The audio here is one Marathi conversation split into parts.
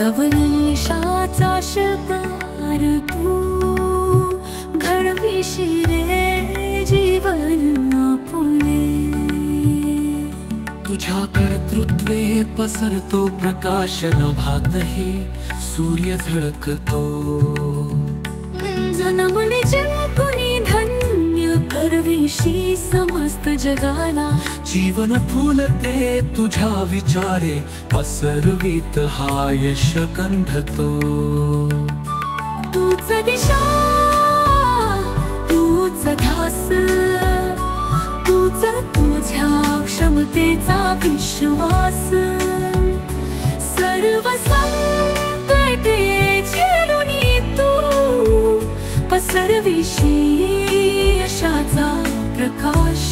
तव यशाचा शिल्पकार तू घडविशील रे जीवन आपुले। तुझ्या कर्तृत्वे पसरतो प्रकाश नभातही सूर्य झळकतो। जन्मले जगुनी धन्य करविशी समस्त जगाला। जीवन फुलते तुझ्या विचारे पसरवीत हा यश कंढतो। तूच दिशा तूच ध्यास तूच तुझ्या क्षमतेचा विश्वास। सर्व संकटे झेलून तू पसरविशी यशाचा प्रकाश।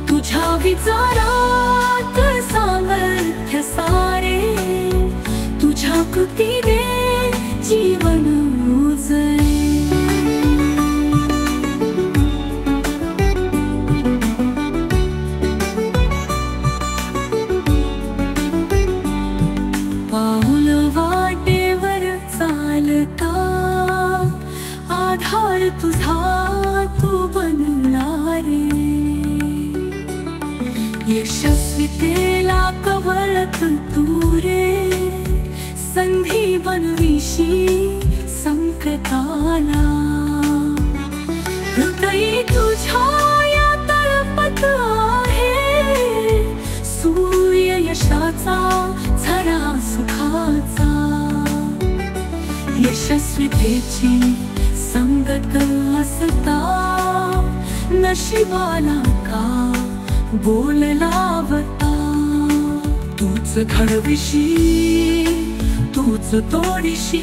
तुझ्या विचारात सामर्थ्य सारे तुझ्या कृतीने जीवन उजळे। पाऊल वाटेवर चालता आधार तुझा तू बनला रे। यशस्वीतेला कवळत तू रे संधी बनविशी संकटाला। हृदय तुझ्या या तळपत आहे सूर्य यशाचा झरा सुखाचा। यशस्वीतेची संगत असता नशिबाला का बोल लावता। तूच घडविशी तूच तोडीशी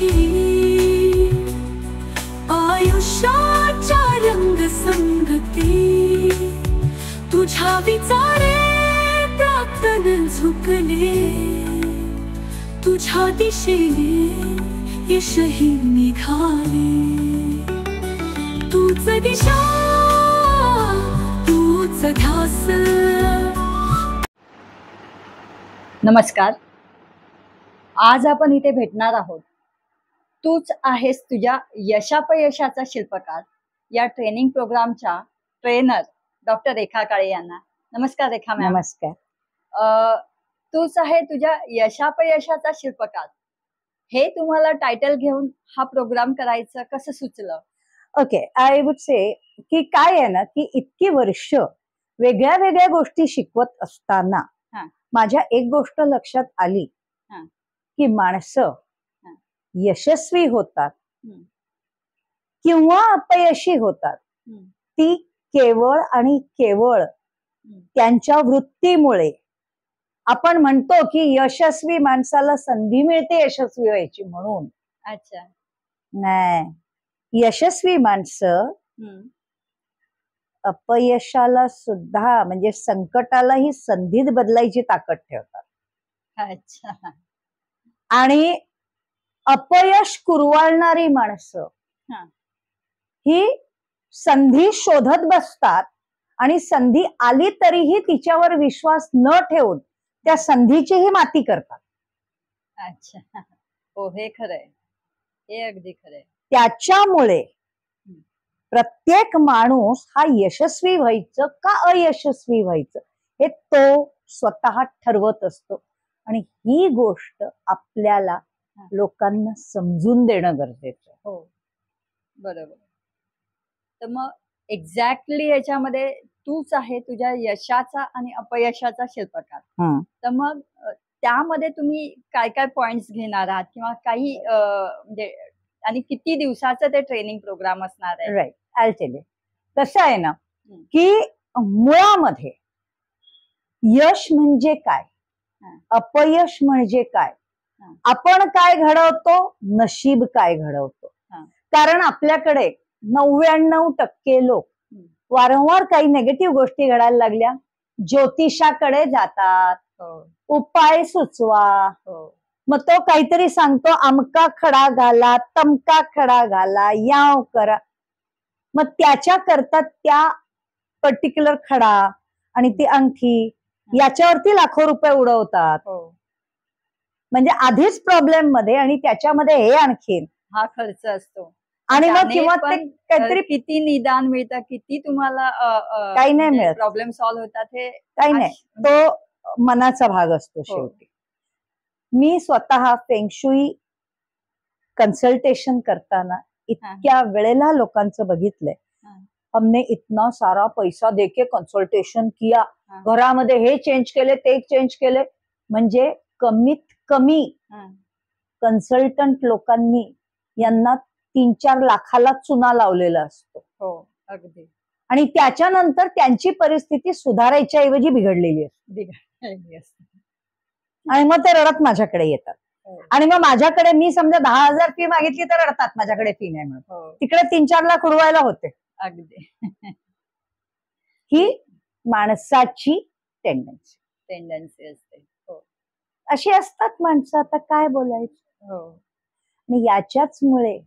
आयुष्याच्या रंग संगती। तुझ्या विचारे प्रार्थन झुकले तुझ्या दिशेने यशही निघाले। तूच दिशा तूच ध्यास। नमस्कार, आज आपण इथे भेटणार आहोत तूच आहेस तुझ्या यशापयशाचा शिल्पकार या ट्रेनिंग प्रोग्रामच्या ट्रेनर डॉक्टर रेखा काळे यांना। नमस्कार रेखा मॅम। नमस्कार। तूच आहे तुझ्या यशापयशाचा शिल्पकार हे तुम्हाला टायटल घेऊन हा प्रोग्राम करायचं कसं सुचलं? ओके, आय वुड से की काय आहे ना की इतकी वर्ष वेगळ्या वेगळ्या गोष्टी शिकवत असताना माझ्या एक गोष्ट लक्षात आली की माणसं यशस्वी होतात किंवा अपयशी होतात ती केवळ आणि केवळ त्यांच्या वृत्तीमुळे। आपण म्हणतो की यशस्वी माणसाला संधी मिळते यशस्वी व्हायची म्हणून। अच्छा, नाही, यशस्वी माणसं अपयशाला सुद्धा म्हणजे संकटालाही संधीत बदलायची ताकद ठेवतात। अच्छा, आणि अपयश कुरवाळणारी माणसं ही संधी शोधत बसतात आणि संधी आली तरीही तिच्यावर विश्वास न ठेवून त्या संधीचीही माती करतात। अच्छा, हो, हे खरंय, हे अगदी खरंय। त्याच्यामुळे प्रत्येक माणूस हा यशस्वी व्हायचं का अयशस्वी व्हायचं हे तो स्वतः ठरवत असतो। आणि ही गोष्ट आपल्याला लोकांना समजून देणं गरजेचं आहे। हो, बरोबर। तर मग एक्झॅक्टली याच्यामध्ये तूच आहे तुझ्या यशाचा आणि अपयशाचा शिल्पकार। तर मग त्यामध्ये तुम्ही काय काय पॉइंट्स घेणार आहात किंवा काही म्हणजे आणि किती दिवसाचं ते ट्रेनिंग प्रोग्राम असणार आहे? Right, I tell you. कसं आहे ना की मुळामध्ये यश म्हणजे काय, अपयश म्हणजे काय, आपण काय घडवतो, नशीब काय घडवतो। कारण आपल्याकडे 99% लोक वारंवार काही नेगेटिव्ह गोष्टी घडायला लागल्या ज्योतिषाकडे जातात, उपाय सुचवा, मग तो काहीतरी सांगतो अमका खडा घाला, तमका खडा घाला, याव करा, मग त्याच्या करता त्या पर्टिक्युलर खडा आणि ती अंगठी याच्यावरती लाखो रुपये उडवतात। म्हणजे आधीच प्रॉब्लेम मध्ये आणि त्याच्यामध्ये हे आणखीन हा खर्च असतो आणि मग त्याने किंवा ते पण, काहीतरी किती निदान मिळतं, किती तुम्हाला काही नाही मिळत. प्रॉब्लेम सॉल्व्ह होतात हे काही नाही, तो मनाचा भाग असतो शेवटी. मी स्वतः फेंगशुई कंसल्टेशन करताना इतक्या वेळेला लोकांचं बघितलंय, हमने इतना सारा पैसा देके कंसल्टेशन किया, घरामध्ये हे चेंज केले ते चेंज केले, म्हणजे कमीत कमी कन्सल्टंट लोकांनी यांना 3-4 लाखाला चुना लावलेला असतो. हो अगदी. आणि त्याच्यानंतर त्यांची परिस्थिती सुधारायच्या ऐवजी बिघडलेली असते. आणि मग ते रडत माझ्याकडे येतात. आणि मग माझ्याकडे मी समजा 10,000 फी मागितली तर रडतात, माझ्याकडे फी नाही म्हणून. तिकडे 3-4 लाख उडवायला होते. अगदी. ही माणसाची टेंडन्सी असते. अशी असतात माणसं, आता काय बोलायचं. आणि याच्याचमुळे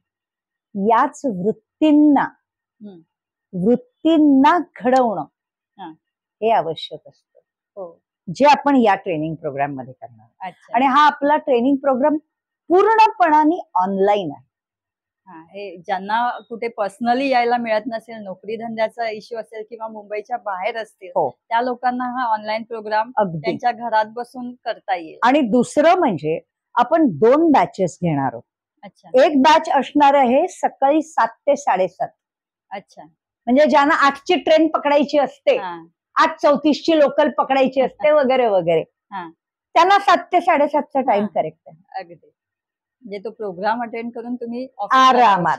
याच वृत्तींना घडवणं हे आवश्यक असतं, जे आपण या ट्रेनिंग प्रोग्राम मध्ये करणार. आणि हा आपला ट्रेनिंग प्रोग्राम पूर्णपणाने ऑनलाईन आहे. हे ज्यांना कुठे पर्सनली यायला मिळत नसेल, नोकरी धंद्याचा इश्यू असेल किंवा मुंबईच्या बाहेर असतील, त्या लोकांना हा ऑनलाईन प्रोग्राम त्यांच्या घरात बसून करता येईल. आणि दुसरं म्हणजे आपण 2 बॅचेस घेणार आहोत. एक बॅच असणार आहे सकाळी 7 ते 7:30. अच्छा. म्हणजे ज्यांना 8ची ट्रेन पकडायची असते, 8:34ची लोकल पकडायची असते वगैरे वगैरे, त्यांना 7 ते 7:30चा टाइम करेक्ट आहे. अगदी. म्हणजे तो प्रोग्राम अटेंड करून तुम्ही आरामात.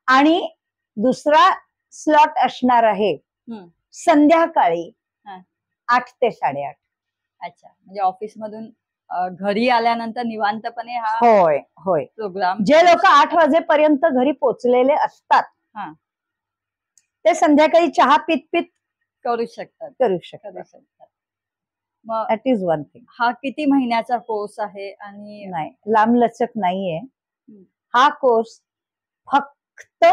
आणि दुसरा स्लॉट असणार आहे संध्याकाळी 8 ते 8:30. अच्छा. म्हणजे ऑफिस मधून घरी आल्यानंतर निवांतपणे हा होय प्रोग्राम, जे लोक 8 वाजेपर्यंत घरी पोचलेले असतात ते संध्याकाळी चहा पीत करू शकतात. मग दॅट इज वन थिंग. हा किती महिन्याचा कोर्स आहे? आणि नाही, लांबलचक नाहीये. हा कोर्स फक्त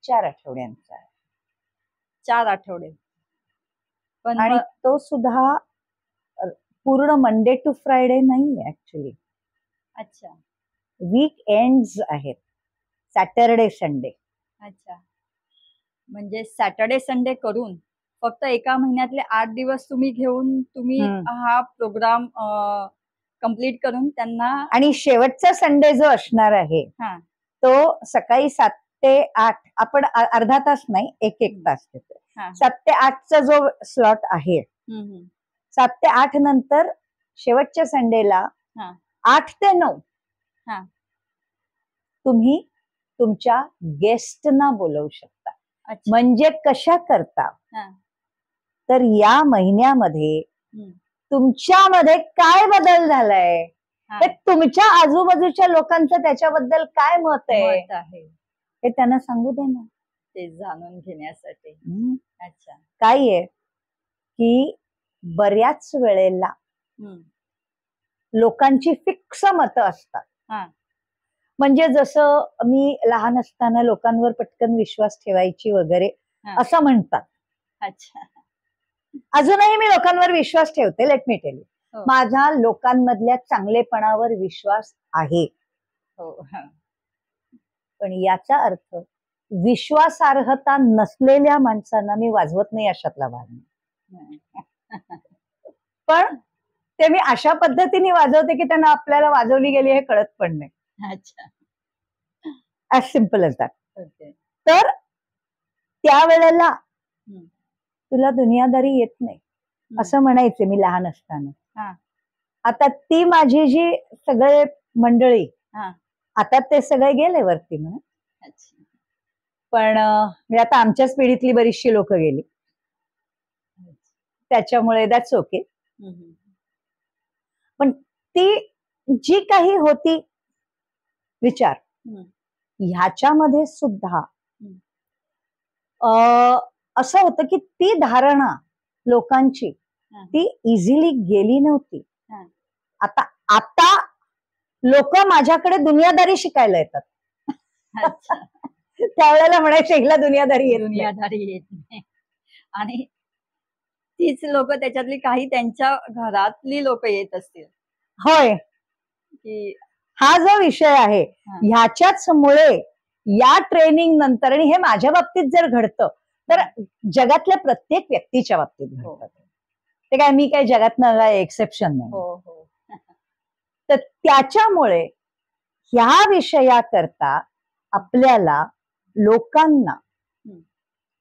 4 आठवड्यांचा आहे. 4 आठवडे. पण आणि तो सुद्धा पूर्ण मंडे टू फ्रायडे नाही ऍक्च्युली. अच्छा. वीक एंड्स आहेत, सॅटरडे संडे. अच्छा. म्हणजे सॅटरडे संडे करून फक्त एका महिन्यातले 8 दिवस तुम्ही घेऊन तुम्ही हा प्रोग्राम कंप्लीट करून त्यांना. आणि शेवटचा संडे जो असणार आहे तो सकाळी 7 ते 8, आपण अर्धा तास नाही, 1 तास देतो. 7 ते 8चा जो स्लॉट आहे, 7 ते 8 नंतर शेवटच्या संडेला 8 ते 9 तुम्ही तुमच्या गेस्टना बोलवू शकता. म्हणजे कशा करता, तर या महिन्यामध्ये तुमच्यामध्ये काय बदल झालाय, ते तुमच्या आजूबाजूच्या लोकांचं त्याच्याबद्दल काय मत आहे हे त्यांना सांगू दे ना, ते जाणून घेण्यासाठी. अच्छा. काय आहे की बऱ्याच वेळेला लोकांची फिक्स मतं असतात. म्हणजे जसं मी लहान असताना लोकांवर पटकन विश्वास ठेवायची वगैरे असं म्हणतात. अच्छा. अजूनही मी लोकांवर विश्वास ठेवते. लेट मी टेल यू, माझा लोकांमधल्या चांगलेपणावर विश्वास आहे. पण याचा अर्थ विश्वासार्हता नसलेल्या माणसांना मी वाजवत नाही अशातला भाग नाही. पण ते मी अशा पद्धतीने वाजवते की त्यांना आपल्याला वाजवली गेली हे कळत पण नाही. अच्छा. As simple as that. तर त्यावेळेला तुला दुनियादारी येत नाही असं म्हणायचे मी लहान असताना. आता ती माझी जी सगळे मंडळी, आता ते सगळे गेले वरती म्हणा. पण आता आमच्याच पिढीतली बरीचशी लोक गेली, त्याच्यामुळे दॅट्स ओके. पण ती जी काही होती विचार, ह्याच्यामध्ये सुद्धा असं होतं की ती धारणा लोकांची ती इझिली गेली नव्हती. आता लोक माझ्याकडे दुनियादारी शिकायला येतात. त्यावेळेला म्हणायचं हिला दुनियादारी येत नाही. आणि तीच लोक त्याच्यातली काही त्यांच्या घरातली लोक येत असतील होय, की हा जो विषय आहे हा. ह्याच्याच मुळे या ट्रेनिंग नंतर, आणि हे माझ्या बाबतीत जर घडतं तर जगातल्या प्रत्येक व्यक्तीच्या बाबतीत हो घडतं. ते काय मी काय जगातनं काय एक्सेप्शन नाही. हो हो तर त्याच्यामुळे ह्या विषयाकरता आपल्याला लोकांना हम्म.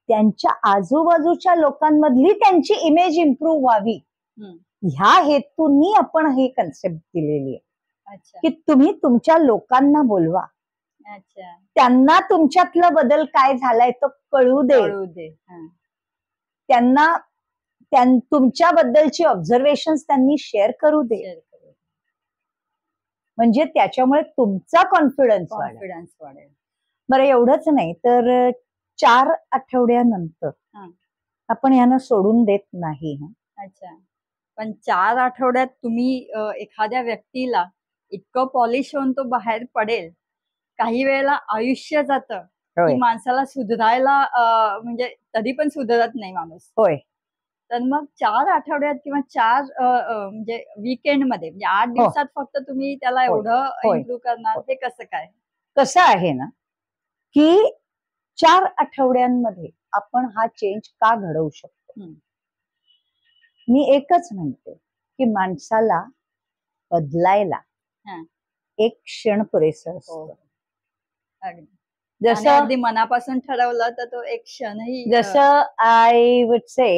त्यांच्या आजूबाजूच्या लोकांमधली त्यांची इमेज इम्प्रूव्ह व्हावी हम्म. ह्या हेतूंनी आपण ही कन्सेप्ट दिलेली आहे अच्छा की तुम्ही तुमच्या लोकांना बोलवा, अच्छा त्यांना तुमच्यातला बदल काय झालाय तो कळू दे, कळू दे. हा. त्यांना तुमच्याबद्दलची ऑब्झर्वेशन त्यांनी शेअर करू दे, Share करू. म्हणजे त्याच्यामुळे तुमचा कॉन्फिडन्स वाढेल. कॉन्फिडन्स वाढेल. बरं, एवढंच नाही तर 4 आठवड्यानंतर हा. आपण यांना सोडून देत नाही. अच्छा, पण 4 आठवड्यात तुम्ही एखाद्या व्यक्तीला इतकं पॉलिश होऊन तो बाहेर पडेल, काही वेळेला आयुष्य जातं होय. की माणसाला सुधारायला म्हणजे तरी पण सुधारत नाही माणूस. होय, तर मग 4 आठवड्यात किंवा 4 म्हणजे वीकेंड मध्ये म्हणजे 8 दिवसात फक्त तुम्ही त्याला होय. एवढं होय. इम्प्रूव्ह करणार, ते कसं काय? कसं आहे ना की 4 आठवड्यांमध्ये आपण हा चेंज का घडवू शकतो. हम्म. मी एकच म्हणते की माणसाला बदलायला हा. एक क्षण पुरेसं हो. असतं. अगदी. आणि जसं अगदी मनापासून ठरवलं तर तो एक क्षणही जसं आय वुड से,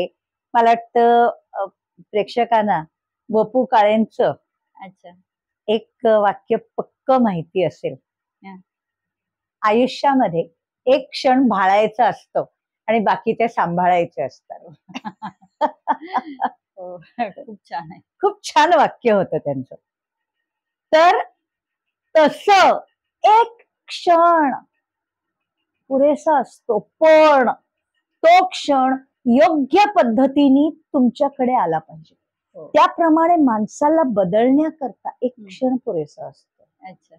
मला वाटतं प्रेक्षकांना वपू काळेंचं अच्छा एक वाक्य पक्क माहिती असेल, हा. आयुष्यामध्ये एक क्षण भाळायचं असतं आणि बाकी ते सांभाळायचे असतात. हो खूप छान आहे. खूप छान वाक्य होतं त्यांचं. तर तसं एक क्षण पुरेसा असतो, पण तो क्षण योग्य पद्धतीने तुमच्याकडे आला पाहिजे. हो. त्याप्रमाणे माणसाला बदलण्याकरता एक क्षण पुरेसा असतो. अच्छा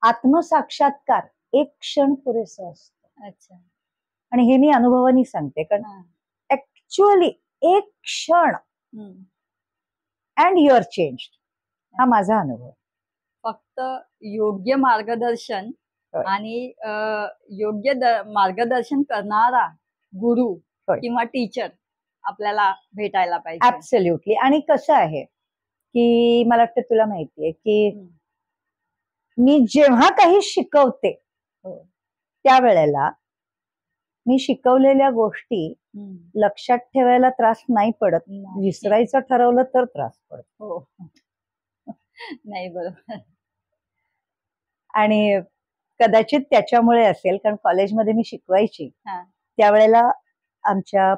आत्मसाक्षात्कार एक क्षण पुरेसा असतो. अच्छा. आणि हे मी अनुभवाने सांगते, कारण हा. ऍक्च्युअली एक क्षण हम्म. अँड युअर चेंज, हा माझा अनुभव. फक्त योग्य मार्गदर्शन होय. आणि योग्य मार्गदर्शन करणारा गुरु होय. किंवा टीचर आपल्याला भेटायला पाहिजे. ऍब्सोल्युटली. आणि कसं आहे की मला वाटतं तुला माहितीये की हम्म. मी जेव्हा काही शिकवते हो. त्यावेळेला मी शिकवलेल्या गोष्टी हम्म. लक्षात ठेवायला त्रास नाही पडत, नाही. विसरायचं ठरवलं तर त्रास पडतो. हो नाही बरोबर. आणि कदाचित त्याच्यामुळे असेल, कारण कॉलेजमध्ये मी शिकवायची हा. त्यावेळेला आमच्या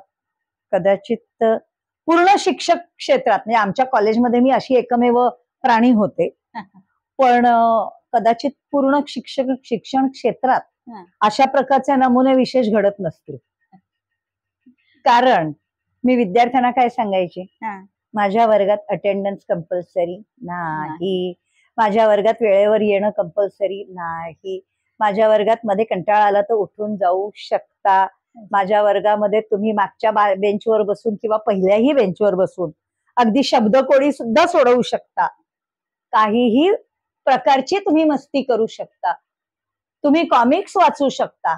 कदाचित पूर्ण शिक्षक क्षेत्रात, म्हणजे आमच्या कॉलेजमध्ये मी अशी एकमेव प्राणी होते, पण कदाचित पूर्ण शिक्षण क्षेत्रात हा. अशा प्रकारचे नमुने विशेष घडत नसतील. कारण मी विद्यार्थ्यांना काय सांगायचे, हा. माझ्या वर्गात अटेंडन्स कंपल्सरी नाही, माझ्या वर्गात वेळेवर येणं कंपल्सरी नाही, माझ्या वर्गात मध्ये कंटाळा आला तर उठून जाऊ शकता, माझ्या वर्गामध्ये तुम्ही मागच्या बेंचवर बसून किंवा पहिल्याही बेंचवर बसून अगदी शब्दकोडी सुद्धा सोडवू शकता, काहीही प्रकारची तुम्ही मस्ती करू शकता, तुम्ही कॉमिक्स वाचू शकता,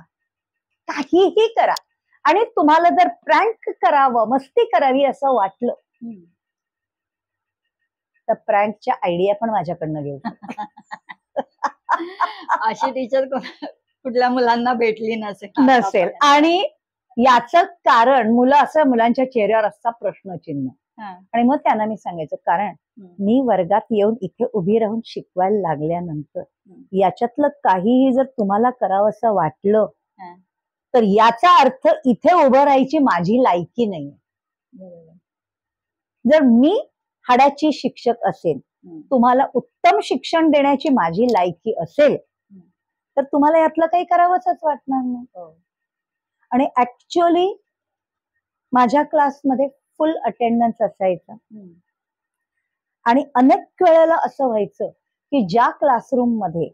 काहीही करा. आणि तुम्हाला जर प्रँक करावं, मस्ती करावी असं वाटलं हम्म. तर प्रँकच्या आयडिया पण माझ्याकडनं घेऊ शकता. अशी टीचर कुठल्या मुलांना भेटली नसेल. आणि याचं कारण मुलांच्या चेहऱ्यावर असता प्रश्नचिन्ह. हा. आणि मग त्यांना मी सांगायचं, कारण मी वर्गात येऊन इथे उभी राहून शिकवायला लागल्यानंतर याच्यातलं काहीही जर तुम्हाला करावंसं वाटलं हा. तर याचा अर्थ इथे उभं राहायची माझी लायकी नाही. बरोबर. जर मी हाडाची शिक्षक असेल, तुम्हाला उत्तम शिक्षण देण्याची माझी लायकी असेल, तर तुम्हाला यातलं काही करावंच वाटणार नाही. आणि ऍक्च्युअली माझ्या क्लासमध्ये फुल अटेंडन्स असायचा. आणि अनेक वेळेला असं व्हायचं की ज्या क्लासरूम मध्ये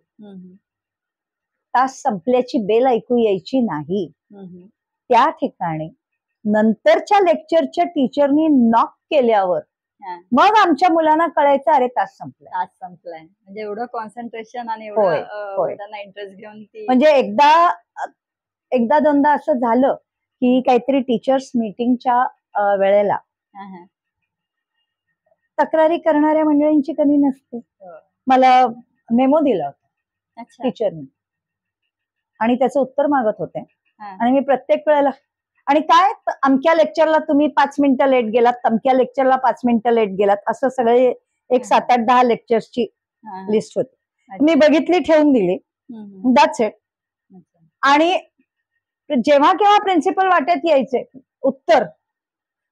तास संपल्याची बेल ऐकू यायची नाही, त्या ठिकाणी नंतरच्या लेक्चरच्या टीचरनी नॉक केल्यावर हा. मग आमच्या मुलांना कळायचं अरे तास संपलाय. तास संपलाय म्हणजे एवढं कॉन्सन्ट्रेशन आणि होय, एवढं होय. त्यांना इंटरेस्ट घेऊन ती म्हणजे एकदा दोनदा असं झालं की काहीतरी टीचर्स मीटिंगच्या वेळेला हा, हा. तक्रारी करणाऱ्या मंडळींची कमी नसते. हो. मला मेमो दिला होता अच्छा. टीचरनी आणि त्याचं उत्तर मागत होते हा. आणि मी प्रत्येक वेळेला आणि काय अमक्या लेक्चरला तुम्ही 5 मिनिटं लेट गेलात, तमक्या लेक्चरला 5 मिनिटं लेट गेलात, असं सगळे एक 7-8-10 लेक्चर्सची हा, हा. लिस्ट होती. अच्छा. मी बघितली, ठेवून दिली, हम्म. That's it. अच्छा. आणि जेव्हा केव्हा प्रिन्सिपल वाटेत यायचे उत्तर,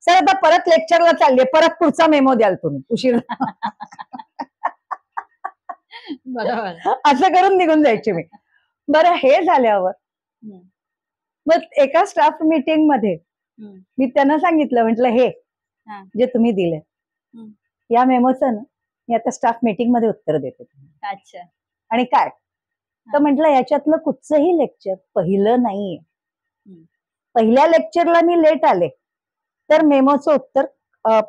सर आता परत लेक्चरला चालले, परत पुढचा मेमो द्याल तुम्ही उशीर. बरोबर. असं करून निघून जायचे मी. बरं हे झाल्यावर हम्म. मग एका स्टाफ मीटिंग मध्ये हम्म. मी त्यांना सांगितलं, म्हटलं हे हा. जे तुम्ही दिले हम्म. या मेमोचं ना मी आता स्टाफ मीटिंग मध्ये उत्तर देते. अच्छा. आणि काय तर म्हटलं याच्यातलं कुठचंही लेक्चर पहिलं नाहीये. हम्म. पहिल्या लेक्चरला मी लेट आले तर मेमोचं उत्तर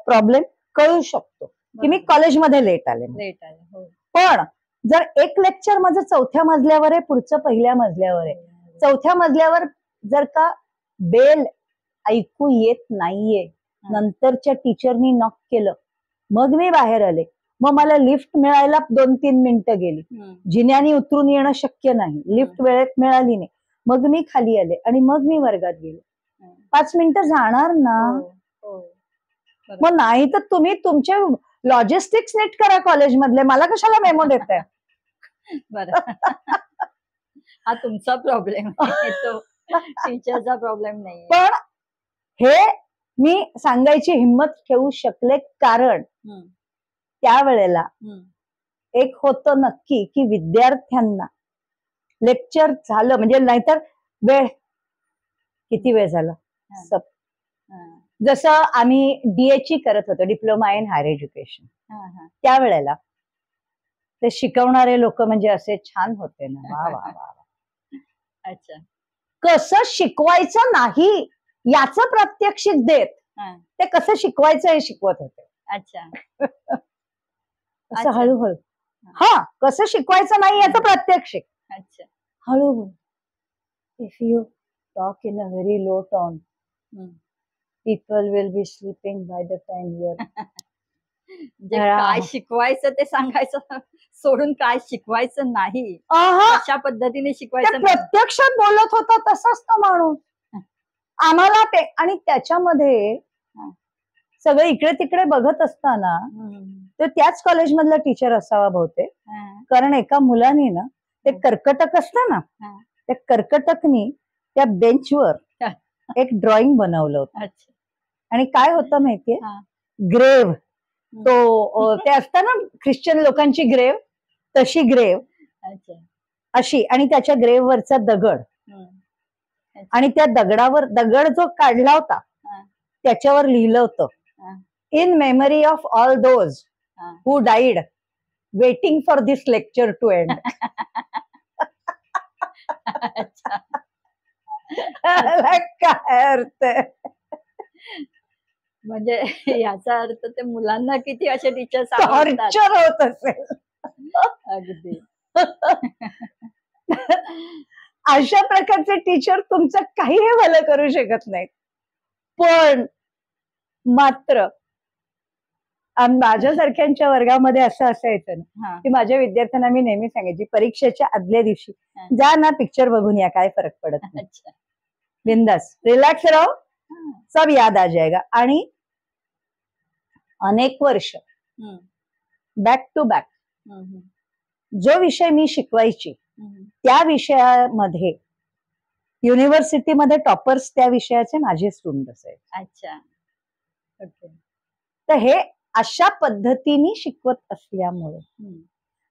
प्रॉब्लेम कळू शकतो की मी बरोबर. कॉलेजमध्ये लेट आले. लेट आले. हो. पण जर एक लेक्चर माझं 4थ्या मजल्यावर आहे, पुढचं पहिल्या मजल्यावर आहे, 4थ्या मजल्यावर जर का बेल ऐकू येत नाहीये, नंतरच्या टीचरनी नॉक केलं, मग मी बाहेर आले, मग मला लिफ्ट मिळायला 2-3 मिनिटं गेली, जिन्यानी उतरून येणं शक्य नाही, लिफ्ट वेळेत मिळाली नाही, मग मी खाली आले आणि मग मी वर्गात गेले. 5 मिनिटं जाणार ना. हो. मग नाही तर तुम्ही तुमचे लॉजिस्टिक्स नीट करा कॉलेजमधले, मला कशाला मेमो देताय. बरं. हा तुमचा प्रॉब्लेम आहे, तो टीचरचा प्रॉब्लेम नाही. पण हे मी सांगायची हिंमत ठेवू शकले कारण त्यावेळेला एक होतं नक्की की विद्यार्थ्यांना लेक्चर झालं म्हणजे, नाहीतर वेळ किती वेळ झाला. जसं आम्ही डीएची करत होतो, डिप्लोमा इन हायर एज्युकेशन, त्यावेळेला ते शिकवणारे लोक म्हणजे असे छान होते ना, वा वा वा. अच्छा. कसं शिकवायचं नाही याचं प्रात्यक्षिक देत ते कसं शिकवायचं हे शिकवत होते. अच्छा. असं हळूहळू हा कसं शिकवायचं नाही याचं प्रात्यक्षिक. अच्छा. हळूहळू if you talk in a very low tone people will be sleeping by the time your. काय शिकवायचं ते सांगायचं सोडून काय शिकवायचं नाही, अशा पद्धतीने शिकवायचं. प्रत्यक्षात बोलत होता तसाच तो माणूस आम्हाला ते. आणि त्याच्यामध्ये सगळं इकडे तिकडे बघत असताना तर त्याच कॉलेजमधला टीचर असावा बहुतेक, कारण एका मुलाने ना ते कर्कटक असतं ना, त्या कर्कटकनी त्या बेंचवर एक ड्रॉइंग बनवलं होतं. आणि काय होतं माहितीये, ग्रेव, तो ते असतं ना ख्रिश्चन लोकांची ग्रेव, तशी ग्रेव अशी, आणि त्याच्या ग्रेववरचा दगड, आणि त्या दगडावर दगड जो काढला होता त्याच्यावर लिहिलं होतं, in memory of all those who died waiting for this lecture to end. काय अर्थ म्हणजे याचा अर्थ ते मुलांना किती असे टीचर टॉर्चर होत असेल. अगदी. अशा प्रकारचे टीचर तुमचं काहीही भलं करू शकत नाहीत. पण मात्र माझ्यासारख्यांच्या वर्गामध्ये असं असायचं ना की माझ्या विद्यार्थ्यांना मी नेहमी सांगायची, परीक्षेच्या आदल्या दिवशी जा ना पिक्चर बघून या, काय फरक पडत नाही, बिंदास रिलॅक्स राहो, सब याद आ जाएगा. आणि अनेक वर्ष बॅक टू बॅक जो विषय मी शिकवायची त्या विषयामध्ये युनिव्हर्सिटीमध्ये टॉपर्स त्या विषयाचे माझे स्टुडंट असायचे. अच्छा. तर हे अशा पद्धतीने शिकवत असल्यामुळे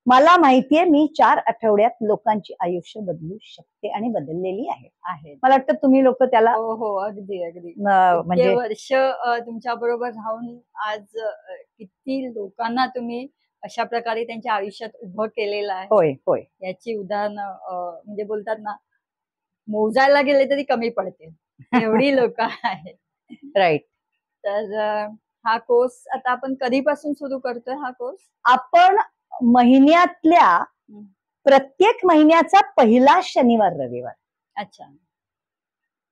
मला माहितीये मी 4 आठवड्यात लोकांची आयुष्य बदलू शकते आणि बदललेली आहे. मला वाटतं तुम्ही लोक त्याला हो अगदी अगदी म्हणजे वर्ष तुमच्या बरोबर राहून आज किती लोकांना तुम्ही अशा प्रकारे त्यांच्या आयुष्यात उभं केलेलं आहे. होय होय. याची उदाहरणं म्हणजे बोलतात ना, मोजायला गेले तरी कमी पडतील एवढी लोक आहेत. राईट. तर हा कोर्स आता आपण कधीपासून सुरू करतोय हा कोर्स? आपण महिन्यातल्या प्रत्येक महिन्याचा पहिला शनिवार रविवार अच्छा,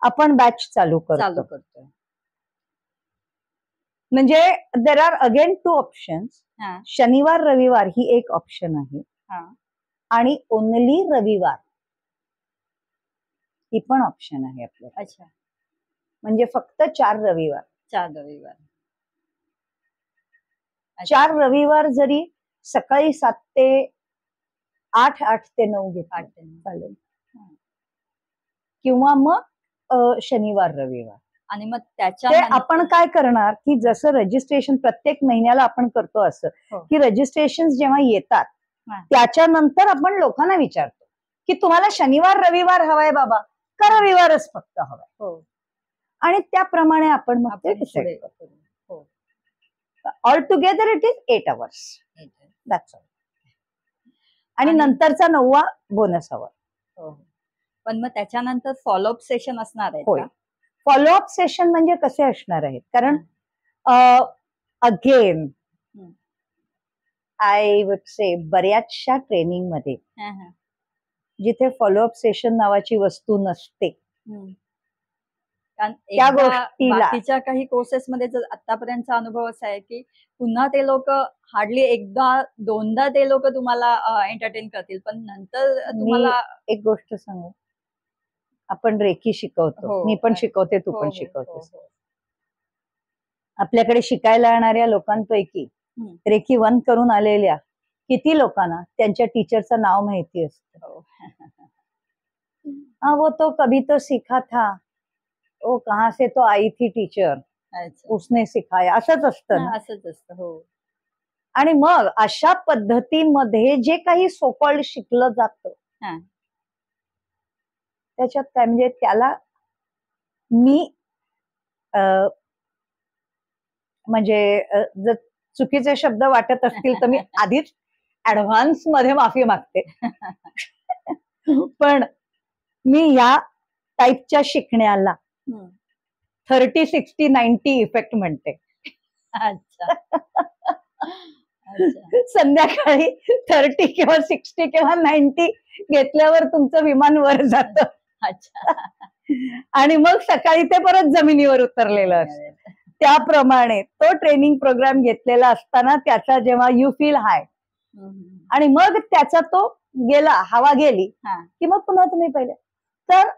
आपण बॅच चालू चालू करतो. करतोय. म्हणजे देर आर अगेन 2 ऑप्शन्स. हा शनिवार रविवार ही एक ऑप्शन आहे हा आणि ओनली रविवार ही पण ऑप्शन आहे आपल्याला. अच्छा, म्हणजे फक्त 4 रविवार. 4 रविवार. 4 रविवार जरी सकाळी 7 ते 8, 8 ते 9 घेतले 8 ते 9. चालेल, किंवा मग शनिवार रविवार. आणि मग ते त्याच्या आपण काय करणार की जसं रजिस्ट्रेशन प्रत्येक महिन्याला आपण करतो असं हो. की रजिस्ट्रेशन जेव्हा येतात हा. त्याच्यानंतर आपण लोकांना विचारतो की तुम्हाला शनिवार रविवार हवाय बाबा का रविवारच फक्त हवाय, हो आणि त्याप्रमाणे आपण मग ते आपण डिसाईड पुढे करतो. करू. हो all together it is 8 hours. That's all. आणि आणि- नंतरचा 9वा बोनस हवा. हो. पण मग त्याच्यानंतर फॉलोअप सेशन असणार आहे होय. का? फॉलोअप सेशन म्हणजे कसे असणार आहेत, कारण अगेन आय वुड से बऱ्याचशा ट्रेनिंग मध्ये हा, हा. जिथे फॉलोअप सेशन नावाची वस्तू नसते कारण त्या एकदा गोष्टीला- बाकीच्या काही कोर्सेस मध्ये जर आतापर्यंतचा अनुभव असा आहे की पुन्हा ते लोक हार्डली एकदा दोनदा ते लोक तुम्हाला एंटरटेन करतील, पण नंतर तुम्हाला एक गोष्ट सांगू, आपण रेकी शिकवतो, हो. मी पण शिकवते, तू हो, पण हो, शिकवतेस. हो, हो. आपल्याकडे शिकायला येणाऱ्या लोकांपैकी रेकी 1 करून आलेल्या किती लोकांना त्यांच्या टीचरचं नाव माहिती असतं. हो. हाँ वो तो कभी तो सीखा था, ओ कहाँ से तो आई थी टीचर, अच्छा. उसने सिखाया, असंच असतं ना. हा, असंच असतं. हो. आणि मग अशा पद्धतीमध्ये जे काही सोकॉल्ड शिकलं जातं हा. त्याच्यात काय, म्हणजे त्याला मी म्हणजे जर चुकीचे शब्द वाटत असतील तर मी आधीच ऍडव्हान्स मध्ये माफी मागते. पण मी या टाईपच्या शिकण्याला 30, 60, 90 इफेक्ट म्हणते. अच्छा. अच्छा. संध्याकाळी 30 किंवा 60 किंवा 90 घेतल्यावर तुमचं विमान वर जातं. अच्छा. आणि मग सकाळी ते परत जमिनीवर उतरलेलं असतं. त्याप्रमाणे तो ट्रेनिंग प्रोग्राम घेतलेला असताना त्याचा जेव्हा यू फील हाय आणि मग त्याचा तो गेला, हवा गेली हा. की मग पुन्हा तुम्ही पहिले. तर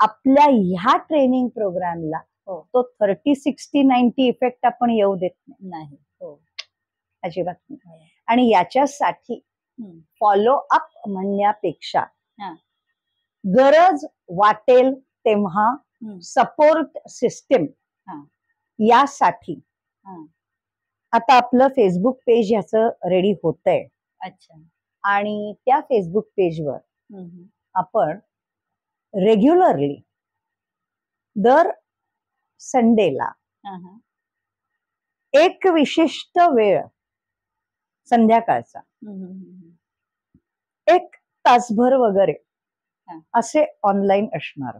आपल्या ह्या ट्रेनिंग प्रोग्रामला हो. तो 30, 60, 90 इफेक्ट आपण येऊ देत नाही. हो. अजिबात नाही. आणि याच्यासाठी फॉलो अप म्हणण्यापेक्षा हा. गरज वाटेल तेव्हा सपोर्ट सिस्टीम यासाठी आता आपलं फेसबुक पेज ह्याचं रेडी होतंय. अच्छा. आणि त्या फेसबुक पेजवर आपण रेग्युलरली दर संडेला एक विशिष्ट वेळ संध्याकाळचा 1 तासभर वगैरे असे ऑनलाईन असणार.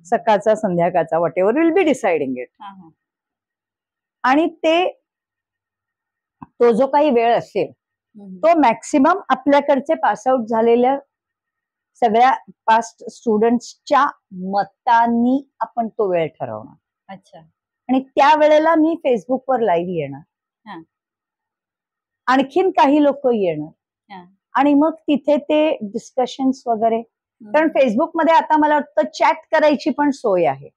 सकाळचा संध्याकाळचा what ever will be deciding it. आणि तो जो काही वेळ असेल तो मॅक्सिमम आपल्याकडचे पासआउट झालेल्या सगळ्या पास्ट स्टुडंट्सच्या मतांनी आपण तो वेळ ठरवणार. अच्छा. आणि त्या वेळेला मी फेसबुकवर लाईव्ह येणार, आणखीन काही लोक येणार आणि मग तिथे ते डिस्कशन्स वगैरे. कारण फेसबुकमध्ये आता मला वाटतं चॅट करायची पण सोय आहे.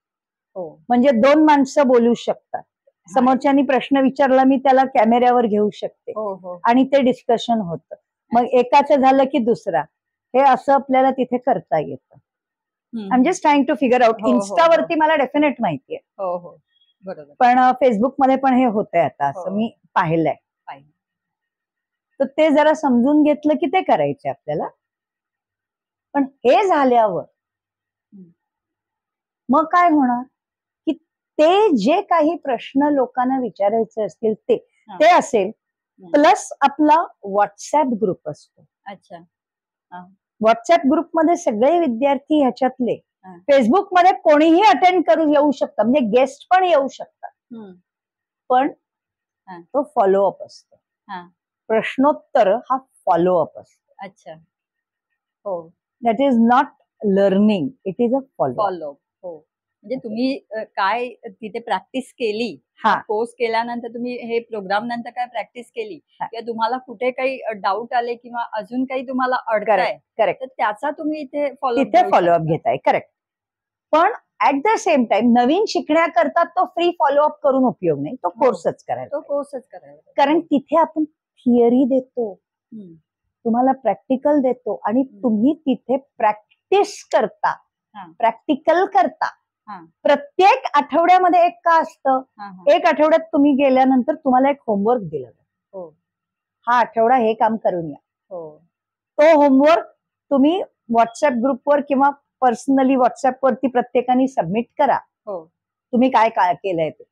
म्हणजे 2 माणसं बोलू शकतात. समोरच्यानी प्रश्न विचारला, मी त्याला कॅमेऱ्यावर घेऊ शकते आणि ते डिस्कशन होतं. मग एकाचं झालं की दुसरा, हे असं आपल्याला तिथे करता येतं. I am just trying to figure out. इन्स्टावरती मला डेफिनेट माहितीये, बरोबर. पण फेसबुकमध्ये पण हे होतंय आता, असं मी पाहिलंय. तर ते जरा समजून घेतलं की ते करायचे आपल्याला. पण हे झाल्यावर मग काय होणार की ते जे काही प्रश्न लोकांना विचारायचे असतील ते असेल, प्लस आपला व्हॉट्सअप ग्रुप असतो. अच्छा. व्हॉट्सअप ग्रुपमध्ये सगळे विद्यार्थी ह्याच्यातले फेसबुक मध्ये कोणीही अटेंड करू येऊ शकतं, म्हणजे गेस्ट पण येऊ शकतात, पण तो फॉलोअप असतो. प्रश्नोत्तर हा फॉलोअप असतो. अच्छा. हो. That is not learning, it is a follow up. हो, म्हणजे तुम्ही काय तिथे प्रॅक्टिस केली, कोर्स केल्यानंतर तुम्ही हे प्रोग्राम नंतर काय प्रॅक्टिस केली किंवा तुम्हाला कुठे काही डाऊट आले किंवा अजून काही तुम्हाला अडताय, करेक्ट, तर त्याचा तुम्ही इथे फॉलोअप घेताय. करेक्ट. पण ऍट द सेम टाइम नवीन शिकण्याकरता तो फ्री फॉलोअप करून उपयोग नाही, तो कोर्सच करायला. कारण तिथे आपण थिअरी देतो, तुम्हाला प्रॅक्टिकल देतो आणि तुम्ही तिथे प्रॅक्टिस करता, प्रॅक्टिकल करता. प्रत्येक आठवड्यामध्ये एक का असतं, एक आठवड्यात तुम्ही गेल्यानंतर तुम्हाला एक होमवर्क दिलं जातं, हा आठवडा हे काम करून या. तो होमवर्क तुम्ही व्हॉट्सअप ग्रुपवर किंवा पर्सनली व्हॉट्सअपवरती प्रत्येकाने सबमिट करा, तुम्ही काय काय केलंय ते.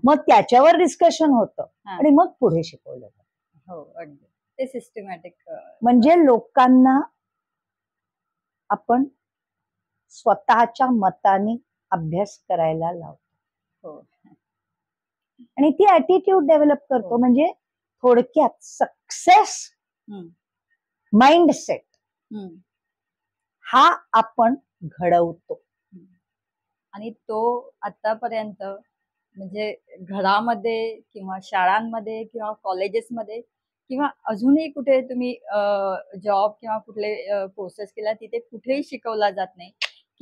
मग त्याच्यावर डिस्कशन होतं आणि मग पुढे शिकवलं जातं. ते सिस्टमॅटिक. म्हणजे लोकांना आपण स्वतःच्या मताने अभ्यास करायला लावतो आणि ती ऍटिट्यूड डेव्हलप करतो. म्हणजे थोडक्यात सक्सेस माइंडसेट हा आपण घडवतो. आणि तो आतापर्यंत म्हणजे घरामध्ये किंवा शाळांमध्ये किंवा कॉलेजेसमध्ये किंवा अजूनही कुठे तुम्ही जॉब किंवा कुठले कोर्सेस केला, तिथे कुठेही शिकवला जात नाही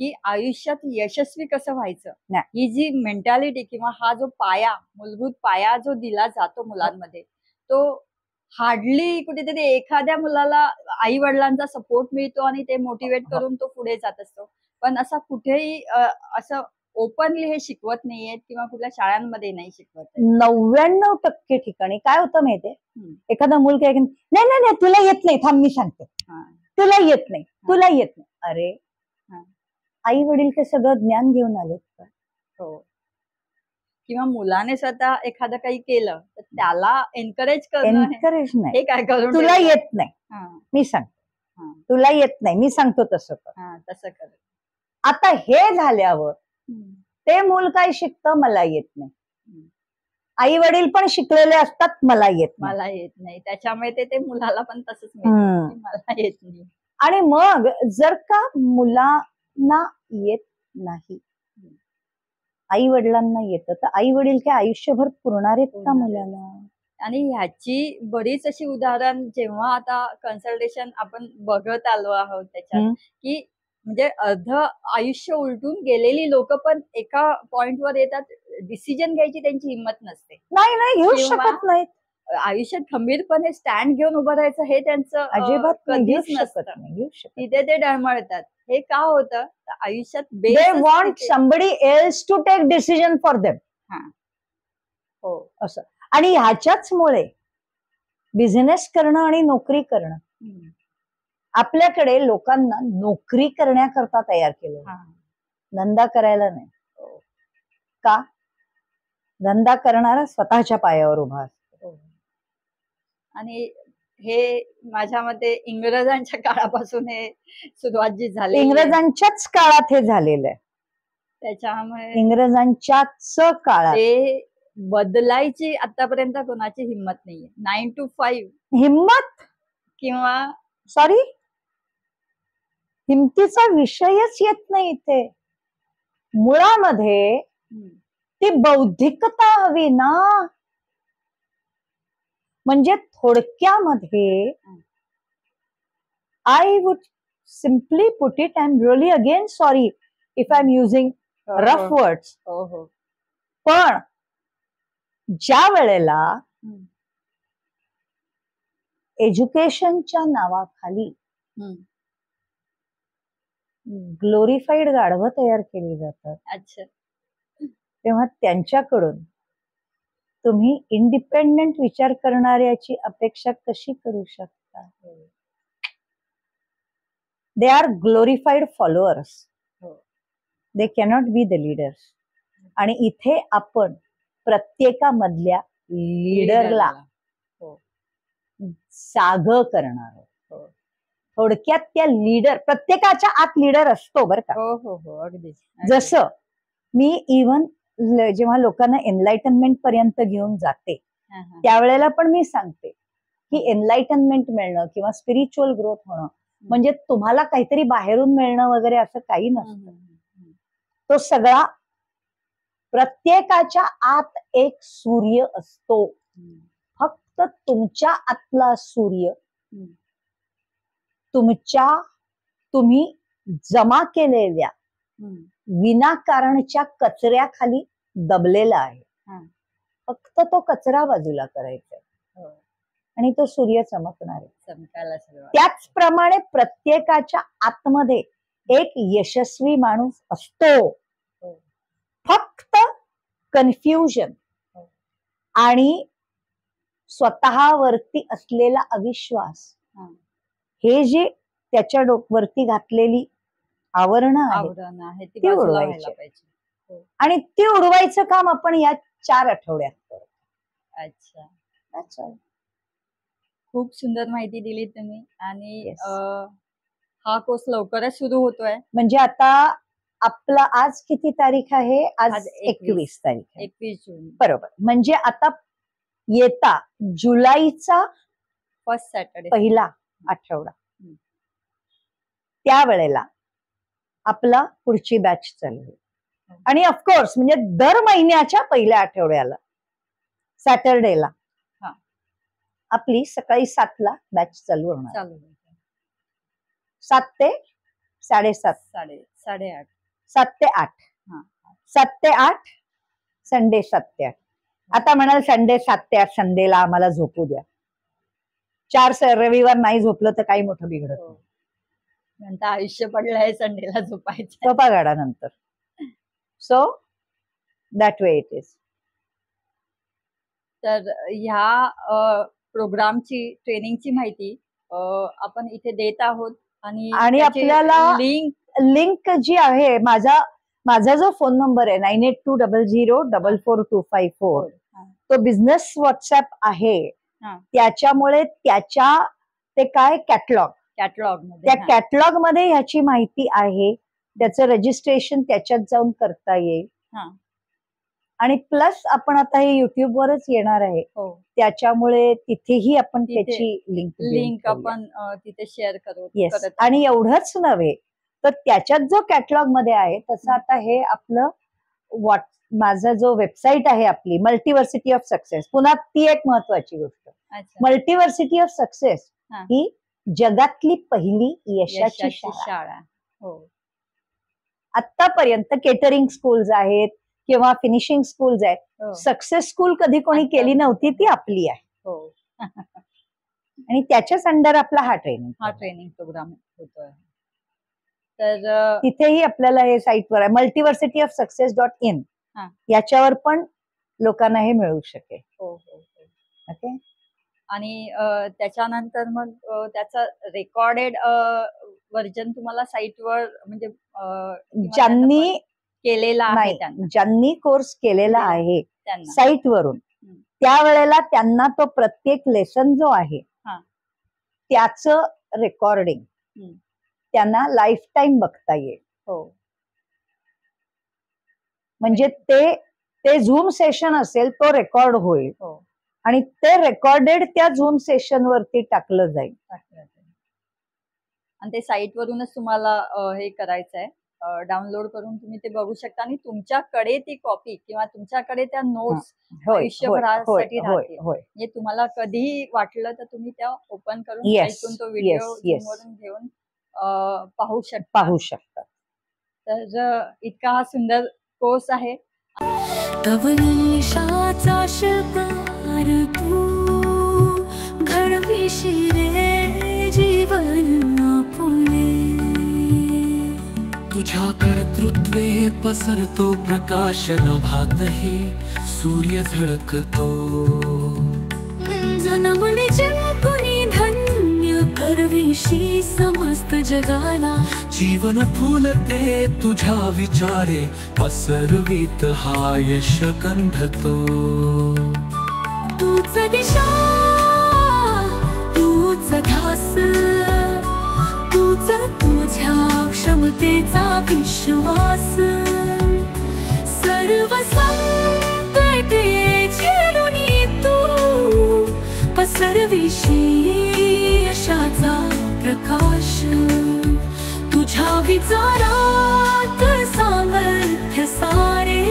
की आयुष्यात यशस्वी कसं व्हायचं. ही जी मेंटॅलिटी किंवा हा जो पाया, मूलभूत पाया जो दिला जातो मुलांमध्ये, तो हार्डली कुठेतरी एखाद्या मुलाला आई वडिलांचा सपोर्ट मिळतो आणि ते मोटिवेट करून तो पुढे जात असतो. पण असा कुठेही असं ओपनली हे शिकवत नाहीयेत किंवा कुठल्या शाळांमध्ये नाही शिकवत. 99% ठिकाणी काय होतं माहितीये, एखादा मूल काय नाही नाही नाही तुला येत नाही, थांब मी सांगते, तुला येत नाही, तुला येत नाही. अरे आई वडील ते सगळं ज्ञान घेऊन आलेत का? किंवा मुलाने स्वतः एखादं काही केलं तर त्याला एनकरेज नाही, हे काय करून तुला येत नाही, मी सांगतो, तुला येत नाही, मी सांगतो तसं कर. आता हे झाल्यावर ते मूल काय शिकतं, मला येत नाही. आई वडील पण शिकलेले असतात, मला येत नाही, त्याच्यामुळे ते मुलाला पण तसंच मला येत नाही. आणि मग जर का मुलांना येत नाही, आई वडिलांना येतं, तर आई वडील काय आयुष्यभर पुरणार आहेत का मुलाला? आणि ह्याची बरीच अशी उदाहरण जेव्हा आता कन्सल्टेशन आपण बघत आलो आहोत त्याच्यात, की म्हणजे अर्ध आयुष्य उलटून गेलेली लोक पण एका पॉइंटवर येतात, डिसिजन घ्यायची त्यांची हिंमत नसते. नाही घेऊ शकत नाही. आयुष्यात खंबीरपणे स्टँड घेऊन उभं राहायचं हे त्यांचं अजिबात कधीच नसतं. तिथे ते डळमळतात. हे का होतं? आयुष्यात they want somebody else to take decision for them. असं. आणि ह्याच्याच मुळे बिझनेस करणं आणि नोकरी करणं, आपल्याकडे लोकांना नोकरी करण्याकरता तयार केलं, धंदा करायला नाही. का? धंदा करणारा स्वतःच्या पायावर उभा असतो. आणि हे माझ्या मते इंग्रजांच्या काळापासून हे सुरुवात जी झाली, इंग्रजांच्याच काळात हे झालेलं आहे. त्याच्यामुळे इंग्रजांच्याच काळात ते बदलायची आतापर्यंत कोणाची हिंमत नाहीये. 9 to 5 हिंमत किंवा सॉरी हिमतीचा विषयच येत नाही इथे. मुळामध्ये ती बौद्धिकता हवी ना. म्हणजे थोडक्यामध्ये I would simply put it, I am really again sorry if I am using rough words, पण ज्या वेळेला एज्युकेशनच्या नावाखाली ग्लोरिफाईड गाढवं तयार केली जातात, तेव्हा त्यांच्याकडून तुम्ही इंडिपेंडंट विचार करणाऱ्याची अपेक्षा कशी करू शकता? They are glorified followers, they cannot be the leaders. आणि इथे आपण प्रत्येकामधल्या लीडरला जाग करणार आहोत. थोडक्यात त्या लीडर, प्रत्येकाच्या आत लीडर असतो बरं का. हो हो हो अगदी. जसं मी इव्हन जेव्हा लोकांना एनलाइटनमेंट पर्यंत घेऊन जाते त्यावेळेला पण मी सांगते की एनलाइटनमेंट मिळणं किंवा स्पिरिच्युअल ग्रोथ होणं म्हणजे तुम्हाला काहीतरी बाहेरून मिळणं वगैरे असं काही नसतं. तो सगळा प्रत्येकाच्या आत एक सूर्य असतो. फक्त तुमच्या आतला सूर्य तुम्ही जमा केलेल्या विनाकारणच्या कचऱ्याखाली दबलेला आहे. फक्त तो कचरा बाजूला करायचा आणि तो सूर्य चमकणार आहे. त्याचप्रमाणे प्रत्येकाच्या आतमध्ये एक यशस्वी माणूस असतो. फक्त कन्फ्युजन आणि स्वतःवरती असलेला अविश्वास हे जे त्याच्या डोक्यावरती घातलेली आवरण आहे ती उडवायची. आणि ती उडवायचं काम आपण या 4 आठवड्यात करतो. अच्छा, खूप सुंदर माहिती दिली तुम्ही. आणि हा कोर्स लवकरच सुरू होतोय. म्हणजे आता आपला आज किती तारीख आहे? आज 21 तारीख आहे. 21 जून बरोबर. म्हणजे आता येता जुलैचा फर्स्ट सॅटर्डे पहिला आठवडा त्यावेळेला आपला पुढची बॅच चालू होईल. आणि ऑफकोर्स म्हणजे दर महिन्याच्या पहिल्या आठवड्याला सॅटरडेला आपली सकाळी 7ला बॅच चालू होणार. 7 ते 7:30 7:30 7 ते 8 7 ते 8 संडे 7 ते 8. आता म्हणाल संडे 7 ते 8 संडेला आम्हाला झोपू द्या. 4 रविवार नाही झोपलं तर काही मोठं बिघडत नाही. नंतर आयुष्य पडलंय संडेला झोपायचं झोपा गाडा नंतर. So that way it is. तर ह्या प्रोग्रामची ट्रेनिंगची माहिती आपण इथे देत आहोत. आणि आपल्याला लिंक जी आहे, माझा जो फोन नंबर आहे 9820044254 तो बिझनेस व्हॉट्सअप आहे. त्याच्यामुळे ते काय कॅटलॉग त्या कॅटलॉग मध्ये ह्याची माहिती आहे. त्याचं रजिस्ट्रेशन त्याच्यात जाऊन करता येईल. आणि प्लस आपण आता हे युट्यूब वरच येणार आहे. त्याच्यामुळे तिथेही आपण त्याची लिंक आपण तिथे शेअर करू. आणि एवढंच नव्हे तर त्याच्यात जो कॅटलॉग मध्ये आहे तसं आता हे आपलं माझा जो वेबसाईट आहे आपली मल्टिव्हर्सिटी ऑफ सक्सेस. पुन्हा ती एक महत्वाची गोष्ट, मल्टिव्हर्सिटी ऑफ सक्सेस ही जगातली पहिली यशाची शाळा. आतापर्यंत केटरिंग स्कूल्स आहेत किंवा फिनिशिंग स्कूल्स आहेत. सक्सेस स्कूल कधी कोणी केली नव्हती, ती आपली आहे. आणि त्याच्याच अंडर आपला हा ट्रेनिंग प्रोग्राम होतोय. तर तिथेही आपल्याला हे साईटवर आहे मल्टिव्हर्सिटी ऑफ सक्सेस.in. याच्यावर पण लोकांना हे मिळू शकेल. ओके. आणि त्याच्यानंतर मग त्याचा रेकॉर्डेड व्हर्जन तुम्हाला साईटवर म्हणजे ज्यांनी केलेला आहे, ज्यांनी कोर्स केलेला आहे साईटवरून त्यावेळेला त्यांना तो प्रत्येक लेसन जो आहे त्याचं रेकॉर्डिंग त्यांना लाईफ टाइम बघता येईल. म्हणजे ते झूम सेशन असेल तो रेकॉर्ड होईल आणि ते रेकॉर्डेड त्या झूम सेशन वरती टाकलं जाईल. आणि ते साईट वरूनच तुम्हाला हे करायचं आहे. डाउनलोड करून तुम्ही ते बघू शकता आणि तुमच्याकडे ती कॉपी किंवा तुमच्याकडे त्या नोट्स आयुष्यभरासाठी राहतील. म्हणजे तुम्हाला कधीही वाटलं तर तुम्ही त्या ओपन करून ऐकून तो व्हिडिओ वरून घेऊन पाहू शकता. तर इतका हा सुंदर कोर्स आहे. तव यशाचा शिल्पकार तू घडविशील रे जीवन आपुले. तुझ्या कर्तृत्वे पसरतो प्रकाश नभातही सूर्य झळकतो. जन्मले जिंकुनी धन्य करविशी समस्त जगाला. जीवन फुलते तुझ्या विचारे पसरवीत हा यश कंढतो. तूच दिशा तूच ध्यास तुझ्या क्षमतेचा विश्वास सर्व संकटे झेलून तू पसरविशी यशाचा प्रकाश तुझ्या विचारात सामर्थ्य सारे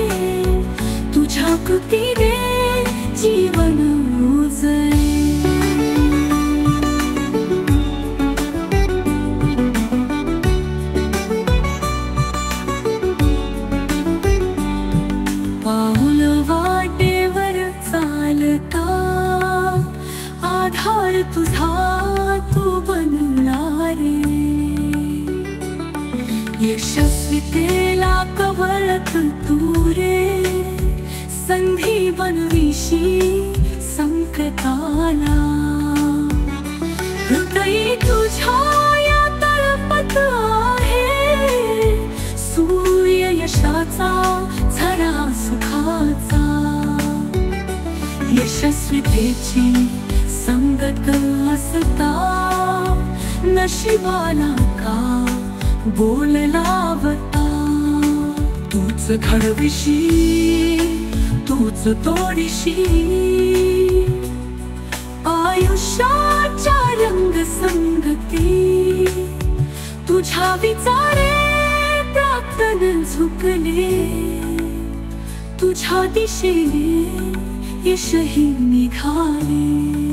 तुझ्या कृतीने जीवन उजळे पाऊल वाटेवर चालता आधार तुझा तू बनणार यशस्वीतेला कवळत तू रे संधी बनविशी संकटाला हृदय तुझ्या या तळपत आहे सूर्य यशाचा झरा सुखाचा यशस्वीतेची संगत असता नशिबाला का बोल लावता तूच घडविशी तूच तोडीशी आयुष्याच्या रंग संगती तुझ्या विचारे प्रार्थन झुकले तुझ्या दिशेने यशही निघाले